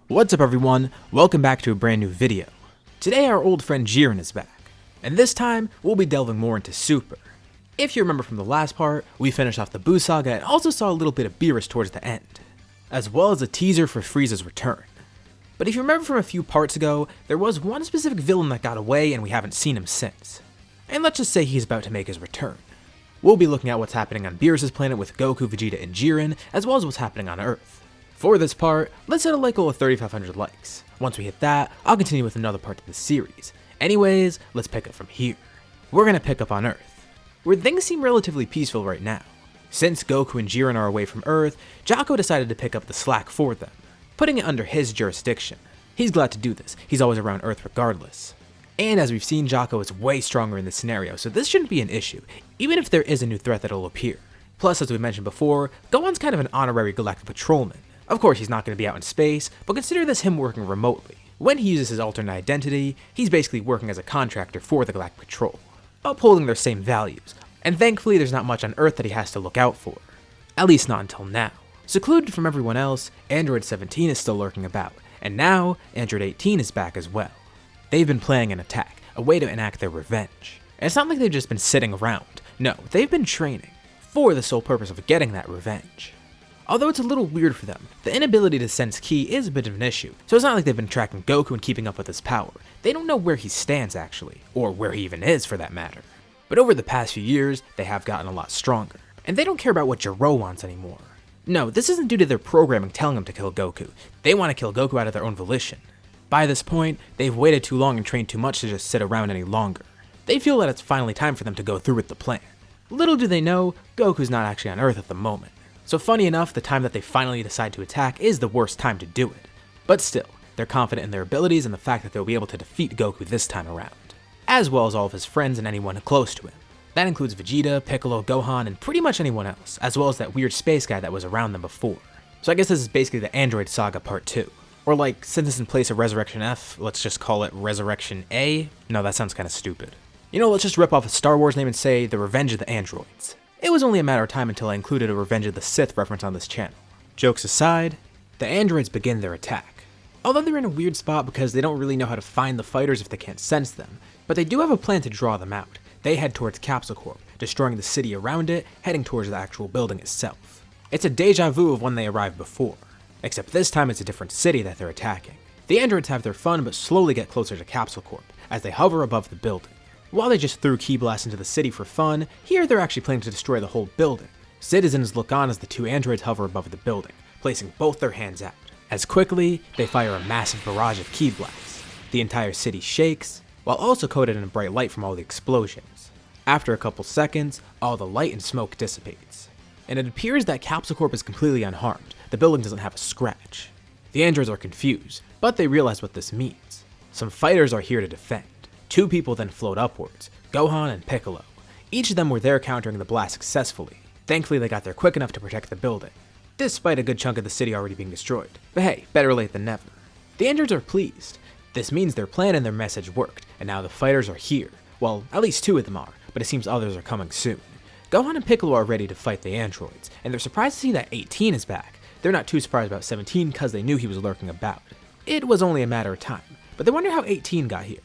What's up everyone, welcome back to a brand new video. Today our old friend Jiren is back, and this time we'll be delving more into Super. If you remember from the last part, we finished off the Buu saga and also saw a little bit of Beerus towards the end, as well as a teaser for Frieza's return. But if you remember from a few parts ago, there was one specific villain that got away and we haven't seen him since. And let's just say he's about to make his return. We'll be looking at what's happening on Beerus' planet with Goku, Vegeta, and Jiren, as well as what's happening on Earth. For this part, let's hit a like goal of 3,500 likes. Once we hit that, I'll continue with another part of the series. Anyways, let's pick up from here. We're gonna pick up on Earth, where things seem relatively peaceful right now. Since Goku and Jiren are away from Earth, Jocko decided to pick up the slack for them, putting it under his jurisdiction. He's glad to do this, he's always around Earth regardless. And as we've seen, Jocko is way stronger in this scenario, so this shouldn't be an issue, even if there is a new threat that'll appear. Plus, as we mentioned before, Gohan's kind of an honorary galactic patrolman. Of course, he's not going to be out in space, but consider this him working remotely. When he uses his alternate identity, he's basically working as a contractor for the Galactic Patrol, upholding their same values, and thankfully there's not much on Earth that he has to look out for. At least not until now. Secluded from everyone else, Android 17 is still lurking about, and now Android 18 is back as well. They've been planning an attack, a way to enact their revenge. And it's not like they've just been sitting around, no, they've been training, for the sole purpose of getting that revenge. Although it's a little weird for them, the inability to sense ki is a bit of an issue, so it's not like they've been tracking Goku and keeping up with his power. They don't know where he stands actually, or where he even is for that matter. But over the past few years, they have gotten a lot stronger, and they don't care about what Jiro wants anymore. No, this isn't due to their programming telling them to kill Goku, they want to kill Goku out of their own volition. By this point, they've waited too long and trained too much to just sit around any longer. They feel that it's finally time for them to go through with the plan. Little do they know, Goku's not actually on Earth at the moment. So funny enough, the time that they finally decide to attack is the worst time to do it. But still, they're confident in their abilities and the fact that they'll be able to defeat Goku this time around, as well as all of his friends and anyone close to him. That includes Vegeta, Piccolo, Gohan, and pretty much anyone else, as well as that weird space guy that was around them before. So I guess this is basically the Android Saga Part 2. Or like, since it's in place of Resurrection F, let's just call it Resurrection A? No, that sounds kinda stupid. You know, let's just rip off a Star Wars name and say The Revenge of the Androids. It was only a matter of time until I included a Revenge of the Sith reference on this channel. Jokes aside, the androids begin their attack. Although they're in a weird spot because they don't really know how to find the fighters if they can't sense them, but they do have a plan to draw them out. They head towards Capsule Corp, destroying the city around it, heading towards the actual building itself. It's a deja vu of when they arrived before, except this time it's a different city that they're attacking. The androids have their fun but slowly get closer to Capsule Corp as they hover above the building. While they just threw ki blasts into the city for fun, here they're actually planning to destroy the whole building. Citizens look on as the two androids hover above the building, placing both their hands out. As quickly, they fire a massive barrage of ki blasts. The entire city shakes, while also coated in bright light from all the explosions. After a couple seconds, all the light and smoke dissipates, and it appears that Capsule Corp is completely unharmed. The building doesn't have a scratch. The androids are confused, but they realize what this means. Some fighters are here to defend. Two people then float upwards, Gohan and Piccolo. Each of them were there countering the blast successfully. Thankfully they got there quick enough to protect the building, despite a good chunk of the city already being destroyed. But hey, better late than never. The androids are pleased. This means their plan and their message worked, and now the fighters are here. Well, at least two of them are, but it seems others are coming soon. Gohan and Piccolo are ready to fight the androids, and they're surprised to see that 18 is back. They're not too surprised about 17 because they knew he was lurking about. It was only a matter of time, but they wonder how 18 got here.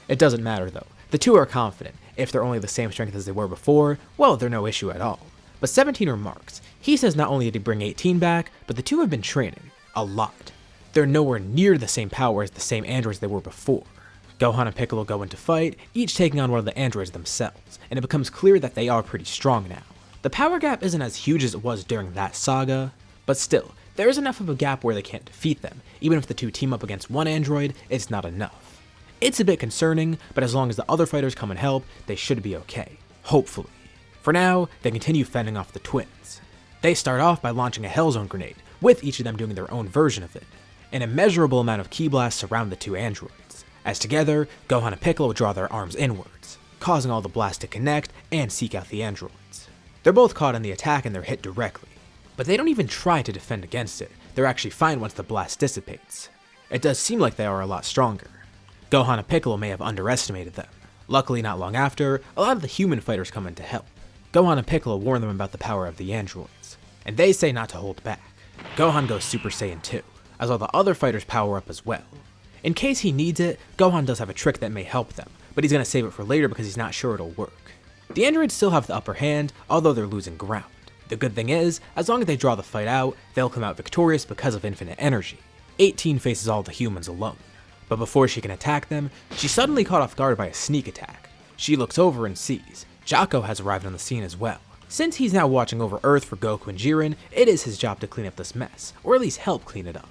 It doesn't matter though, the two are confident. If they're only the same strength as they were before, well, they're no issue at all. But 17 remarks. He says not only did he bring 18 back, but the two have been training. A lot. They're nowhere near the same power as the same androids they were before. Gohan and Piccolo go into fight, each taking on one of the androids themselves, and it becomes clear that they are pretty strong now. The power gap isn't as huge as it was during that saga, but still, there is enough of a gap where they can't defeat them. Even if the two team up against one android, it's not enough. It's a bit concerning, but as long as the other fighters come and help, they should be okay. Hopefully. For now, they continue fending off the twins. They start off by launching a Hellzone grenade, with each of them doing their own version of it. An immeasurable amount of ki blasts surround the two androids, as together, Gohan and Piccolo draw their arms inwards, causing all the blasts to connect and seek out the androids. They're both caught in the attack and they're hit directly, but they don't even try to defend against it. They're actually fine once the blast dissipates. It does seem like they are a lot stronger. Gohan and Piccolo may have underestimated them. Luckily, not long after, a lot of the human fighters come in to help. Gohan and Piccolo warn them about the power of the androids, and they say not to hold back. Gohan goes Super Saiyan 2, as all the other fighters power up as well. In case he needs it, Gohan does have a trick that may help them, but he's going to save it for later because he's not sure it'll work. The androids still have the upper hand, although they're losing ground. The good thing is, as long as they draw the fight out, they'll come out victorious because of infinite energy. 18 faces all the humans alone. But before she can attack them, she's suddenly caught off guard by a sneak attack. She looks over and sees Jaco has arrived on the scene as well. Since he's now watching over Earth for Goku and Jiren, it is his job to clean up this mess, or at least help clean it up.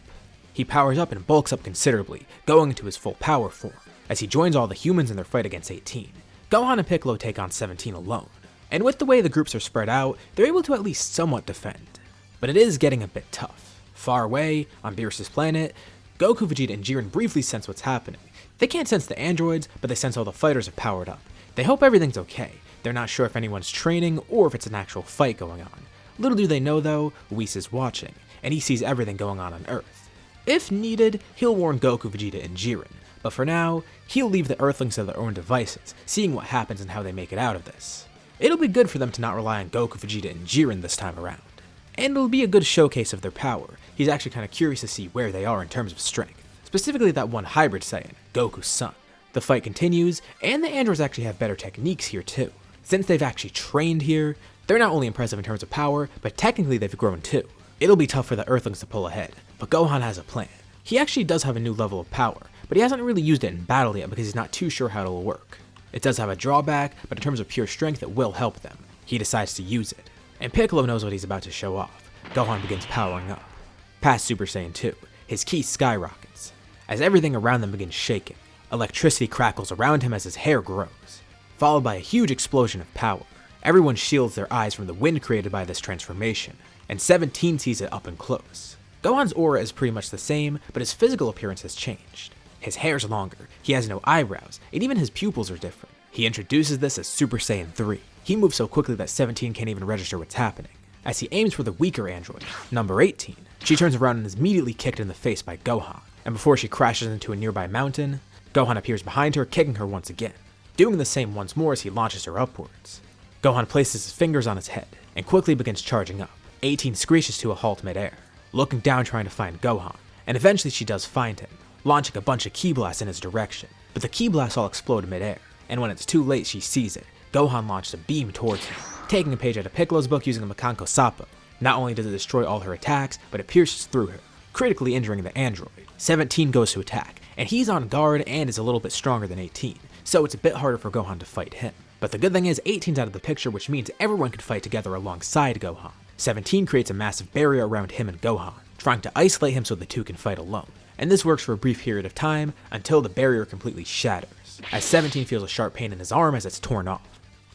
He powers up and bulks up considerably, going into his full power form, as he joins all the humans in their fight against 18. Gohan and Piccolo take on 17 alone, and with the way the groups are spread out, they're able to at least somewhat defend. But it is getting a bit tough. Far away, on Beerus' planet, Goku, Vegeta, and Jiren briefly sense what's happening. They can't sense the androids, but they sense all the fighters have powered up. They hope everything's okay. They're not sure if anyone's training or if it's an actual fight going on. Little do they know though, Whis is watching, and he sees everything going on Earth. If needed, he'll warn Goku, Vegeta, and Jiren, but for now, he'll leave the Earthlings to their own devices, seeing what happens and how they make it out of this. It'll be good for them to not rely on Goku, Vegeta, and Jiren this time around. And it'll be a good showcase of their power. He's actually kind of curious to see where they are in terms of strength, specifically that one hybrid Saiyan, Goku's son. The fight continues, and the androids actually have better techniques here too. Since they've actually trained here, they're not only impressive in terms of power, but technically they've grown too. It'll be tough for the Earthlings to pull ahead, but Gohan has a plan. He actually does have a new level of power, but he hasn't really used it in battle yet because he's not too sure how it'll work. It does have a drawback, but in terms of pure strength it will help them. He decides to use it, and Piccolo knows what he's about to show off. Gohan begins powering up. Past Super Saiyan 2, his ki skyrockets, as everything around them begins shaking. Electricity crackles around him as his hair grows, followed by a huge explosion of power. Everyone shields their eyes from the wind created by this transformation, and 17 sees it up and close. Gohan's aura is pretty much the same, but his physical appearance has changed. His hair's longer, he has no eyebrows, and even his pupils are different. He introduces this as Super Saiyan 3. He moves so quickly that 17 can't even register what's happening. As he aims for the weaker android, number 18, she turns around and is immediately kicked in the face by Gohan, and before she crashes into a nearby mountain, Gohan appears behind her, kicking her once again, doing the same once more as he launches her upwards. Gohan places his fingers on his head, and quickly begins charging up. 18 screeches to a halt midair, looking down trying to find Gohan, and eventually she does find him, launching a bunch of ki blasts in his direction, but the ki blasts all explode midair, and when it's too late she sees it. Gohan launches a beam towards him, taking a page out of Piccolo's book using a Makanko Sappo. Not only does it destroy all her attacks, but it pierces through her, critically injuring the android. 17 goes to attack, and he's on guard and is a little bit stronger than 18, so it's a bit harder for Gohan to fight him. But the good thing is 18's out of the picture, which means everyone can fight together alongside Gohan. 17 creates a massive barrier around him and Gohan, trying to isolate him so the two can fight alone. And this works for a brief period of time until the barrier completely shatters, as 17 feels a sharp pain in his arm as it's torn off.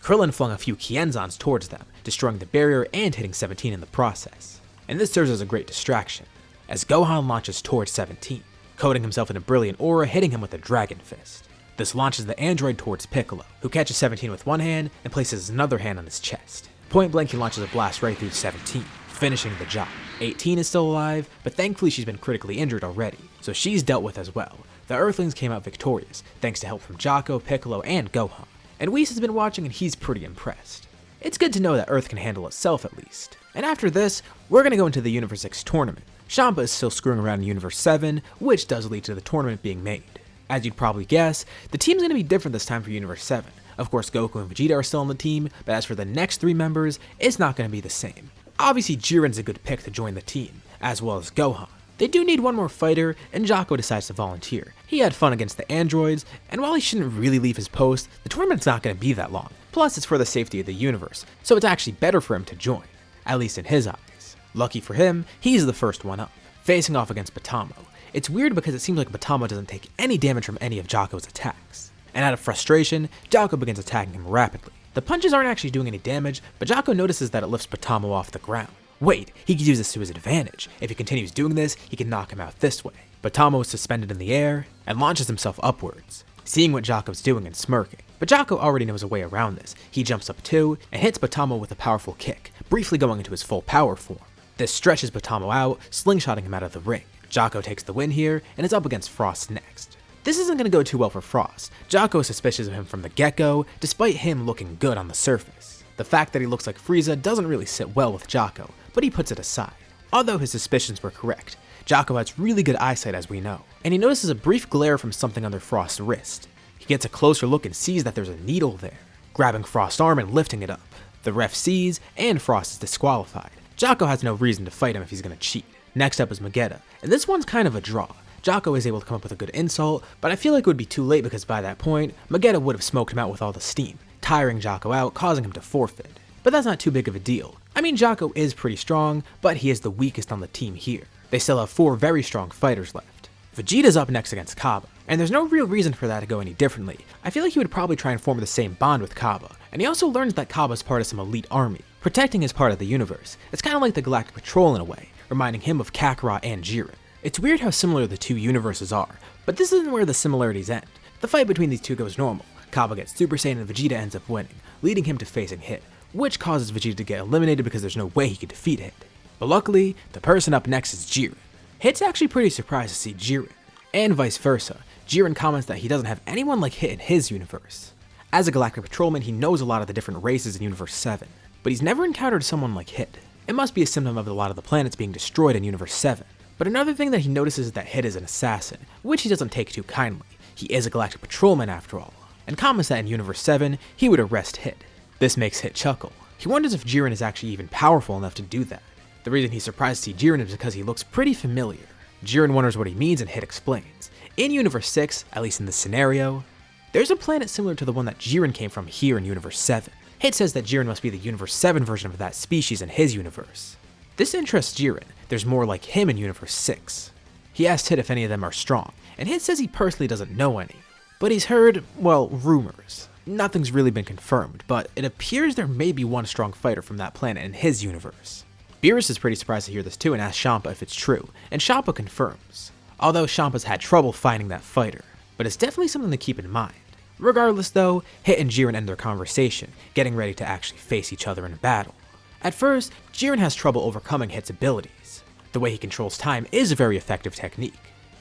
Krillin flung a few Kienzans towards them, destroying the barrier and hitting 17 in the process. And this serves as a great distraction, as Gohan launches towards 17, coating himself in a brilliant aura, hitting him with a Dragon Fist. This launches the android towards Piccolo, who catches 17 with one hand and places another hand on his chest. Point blank, he launches a blast right through 17, finishing the job. 18 is still alive, but thankfully she's been critically injured already, so she's dealt with as well. The Earthlings came out victorious, thanks to help from Jaco, Piccolo, and Gohan. And Whis has been watching and he's pretty impressed. It's good to know that Earth can handle itself at least. And after this, we're going to go into the Universe 6 tournament. Champa is still screwing around in Universe 7, which does lead to the tournament being made. As you'd probably guess, the team's going to be different this time for Universe 7. Of course, Goku and Vegeta are still on the team, but as for the next 3 members, it's not going to be the same. Obviously, Jiren's a good pick to join the team, as well as Gohan. They do need one more fighter, and Jaco decides to volunteer. He had fun against the androids, and while he shouldn't really leave his post, the tournament's not going to be that long. Plus, it's for the safety of the universe, so it's actually better for him to join, at least in his eyes. Lucky for him, he's the first one up, facing off against Batamo. It's weird because it seems like Batamo doesn't take any damage from any of Jaco's attacks. And out of frustration, Jaco begins attacking him rapidly. The punches aren't actually doing any damage, but Jaco notices that it lifts Batamo off the ground. Wait, he could use this to his advantage. If he continues doing this, he can knock him out this way. Batamo is suspended in the air and launches himself upwards, seeing what Jaco's doing and smirking. But Jaco already knows a way around this. He jumps up too and hits Batamo with a powerful kick, briefly going into his full power form. This stretches Batamo out, slingshotting him out of the ring. Jaco takes the win here and is up against Frost next. This isn't going to go too well for Frost. Jaco is suspicious of him from the get-go, despite him looking good on the surface. The fact that he looks like Frieza doesn't really sit well with Jaco, but he puts it aside. Although his suspicions were correct, Jocko has really good eyesight as we know, and he notices a brief glare from something under Frost's wrist. He gets a closer look and sees that there's a needle there, grabbing Frost's arm and lifting it up. The ref sees, and Frost is disqualified. Jocko has no reason to fight him if he's gonna cheat. Next up is Magetta, and this one's kind of a draw. Jocko is able to come up with a good insult, but I feel like it would be too late because by that point, Magetta would have smoked him out with all the steam, tiring Jocko out, causing him to forfeit. But that's not too big of a deal. I mean, Jocko is pretty strong, but he is the weakest on the team here. They still have 4 very strong fighters left. Vegeta's up next against Kaba, and there's no real reason for that to go any differently. I feel like he would probably try and form the same bond with Kaba, and he also learns that Kaba's part of some elite army. Protecting his part of the universe. It's kind of like the Galactic Patrol in a way, reminding him of Kakarot and Jiren. It's weird how similar the two universes are, but this isn't where the similarities end. The fight between these two goes normal. Kaba gets Super Saiyan and Vegeta ends up winning, leading him to facing Hit, which causes Vegeta to get eliminated because there's no way he could defeat Hit. But luckily, the person up next is Jiren. Hit's actually pretty surprised to see Jiren, and vice versa. Jiren comments that he doesn't have anyone like Hit in his universe. As a Galactic Patrolman, he knows a lot of the different races in Universe 7, but he's never encountered someone like Hit. It must be a symptom of a lot of the planets being destroyed in Universe 7. But another thing that he notices is that Hit is an assassin, which he doesn't take too kindly. He is a Galactic Patrolman after all, and comments that in Universe 7, he would arrest Hit. This makes Hit chuckle. He wonders if Jiren is actually even powerful enough to do that. The reason he's surprised to see Jiren is because he looks pretty familiar. Jiren wonders what he means and Hit explains. In Universe 6, at least in this scenario, there's a planet similar to the one that Jiren came from here in Universe 7. Hit says that Jiren must be the Universe 7 version of that species in his universe. This interests Jiren. There's more like him in Universe 6. He asked Hit if any of them are strong, and Hit says he personally doesn't know any. But he's heard, well, rumors. Nothing's really been confirmed, but it appears there may be one strong fighter from that planet in his universe. Beerus is pretty surprised to hear this too and asks Champa if it's true, and Champa confirms. Although Champa's had trouble finding that fighter, but it's definitely something to keep in mind. Regardless though, Hit and Jiren end their conversation, getting ready to actually face each other in a battle. At first, Jiren has trouble overcoming Hit's abilities. The way he controls time is a very effective technique.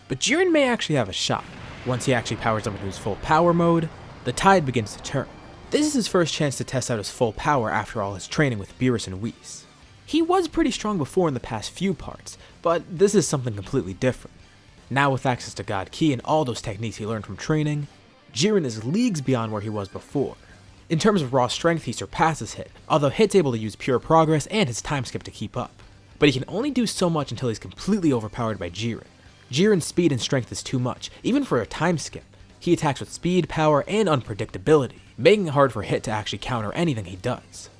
But Jiren may actually have a shot. Once he actually powers up into his full power mode, the tide begins to turn. This is his first chance to test out his full power after all his training with Beerus and Whis. He was pretty strong before in the past few parts, but this is something completely different. Now with access to God Ki and all those techniques he learned from training, Jiren is leagues beyond where he was before. In terms of raw strength, he surpasses Hit, although Hit's able to use pure progress and his time skip to keep up. But he can only do so much until he's completely overpowered by Jiren. Jiren's speed and strength is too much, even for a time skip. He attacks with speed, power, and unpredictability, making it hard for Hit to actually counter anything he does.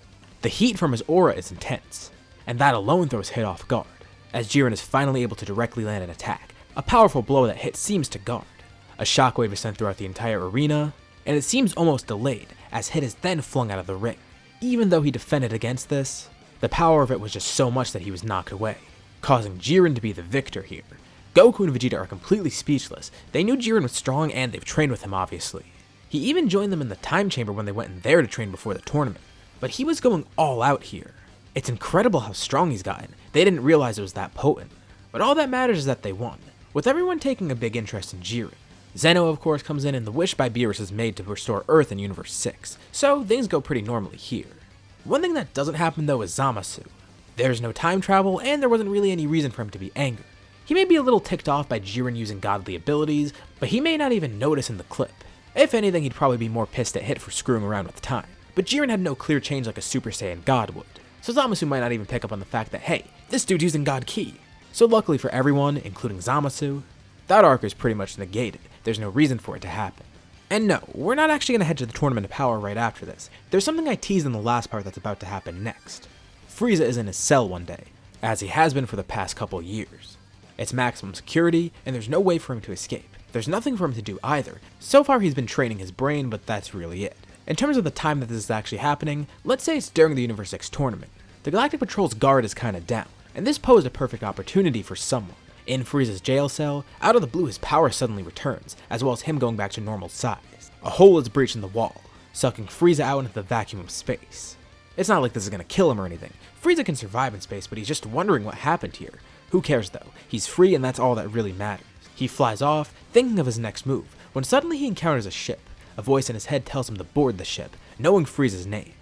The heat from his aura is intense, and that alone throws Hit off guard, as Jiren is finally able to directly land an attack, a powerful blow that Hit seems to guard. A shockwave is sent throughout the entire arena, and it seems almost delayed, as Hit is then flung out of the ring. Even though he defended against this, the power of it was just so much that he was knocked away, causing Jiren to be the victor here. Goku and Vegeta are completely speechless. They knew Jiren was strong and they've trained with him obviously. He even joined them in the time chamber when they went in there to train before the tournament, but he was going all out here. It's incredible how strong he's gotten. They didn't realize it was that potent, but all that matters is that they won, with everyone taking a big interest in Jiren. Zeno of course comes in and the wish by Beerus is made to restore Earth in Universe 6, so things go pretty normally here. One thing that doesn't happen though is Zamasu. There's no time travel and there wasn't really any reason for him to be angered. He may be a little ticked off by Jiren using godly abilities, but he may not even notice in the clip. If anything, he'd probably be more pissed at Hit for screwing around with time. But Jiren had no clear change like a Super Saiyan God would, so Zamasu might not even pick up on the fact that, hey, this dude's using God Ki. So luckily for everyone, including Zamasu, that arc is pretty much negated. There's no reason for it to happen. And no, we're not actually going to head to the Tournament of Power right after this. There's something I teased in the last part that's about to happen next. Frieza is in his cell one day, as he has been for the past couple years. It's maximum security, and there's no way for him to escape. There's nothing for him to do either. So far he's been training his brain, but that's really it. In terms of the time that this is actually happening, let's say it's during the Universe 6 tournament. The Galactic Patrol's guard is kinda down, and this posed a perfect opportunity for someone. In Frieza's jail cell, out of the blue his power suddenly returns, as well as him going back to normal size. A hole is breached in the wall, sucking Frieza out into the vacuum of space. It's not like this is gonna kill him or anything. Frieza can survive in space, but he's just wondering what happened here. Who cares though? He's free and that's all that really matters. He flies off, thinking of his next move, when suddenly he encounters a ship. A voice in his head tells him to board the ship, knowing Frieza's name.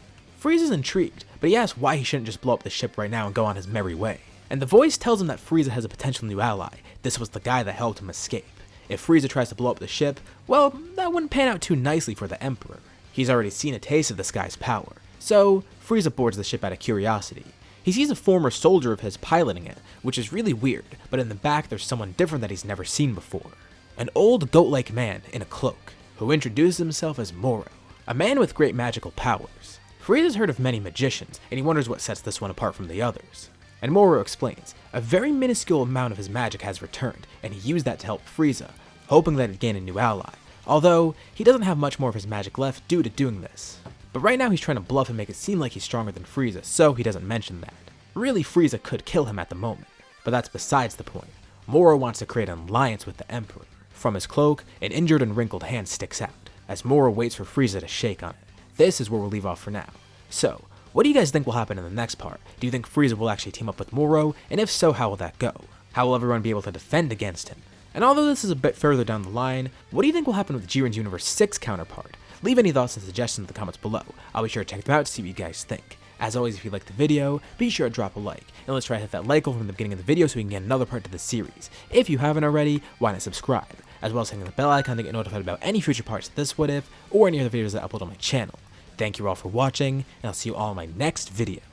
Frieza's intrigued, but he asks why he shouldn't just blow up the ship right now and go on his merry way. And the voice tells him that Frieza has a potential new ally. This was the guy that helped him escape. If Frieza tries to blow up the ship, well, that wouldn't pan out too nicely for the Emperor. He's already seen a taste of this guy's power. So, Frieza boards the ship out of curiosity. He sees a former soldier of his piloting it, which is really weird, but in the back there's someone different that he's never seen before. An old goat-like man in a cloak, who introduces himself as Moro, a man with great magical powers. Frieza's heard of many magicians, and he wonders what sets this one apart from the others. And Moro explains, a very minuscule amount of his magic has returned, and he used that to help Frieza, hoping that he'd gain a new ally, although he doesn't have much more of his magic left due to doing this. But right now he's trying to bluff and make it seem like he's stronger than Frieza, so he doesn't mention that. Really, Frieza could kill him at the moment, but that's besides the point. Moro wants to create an alliance with the Emperor. From his cloak, an injured and wrinkled hand sticks out, as Moro waits for Frieza to shake on it. This is where we'll leave off for now. So, what do you guys think will happen in the next part? Do you think Frieza will actually team up with Moro, and if so, how will that go? How will everyone be able to defend against him? And although this is a bit further down the line, what do you think will happen with Jiren's Universe 6 counterpart? Leave any thoughts and suggestions in the comments below. I'll be sure to check them out to see what you guys think. As always, if you liked the video, be sure to drop a like, and let's try to hit that like goal from the beginning of the video so we can get another part to the series. If you haven't already, why not subscribe, as well as hitting the bell icon to get notified about any future parts of this What If, or any other videos that I upload on my channel. Thank you all for watching, and I'll see you all in my next video.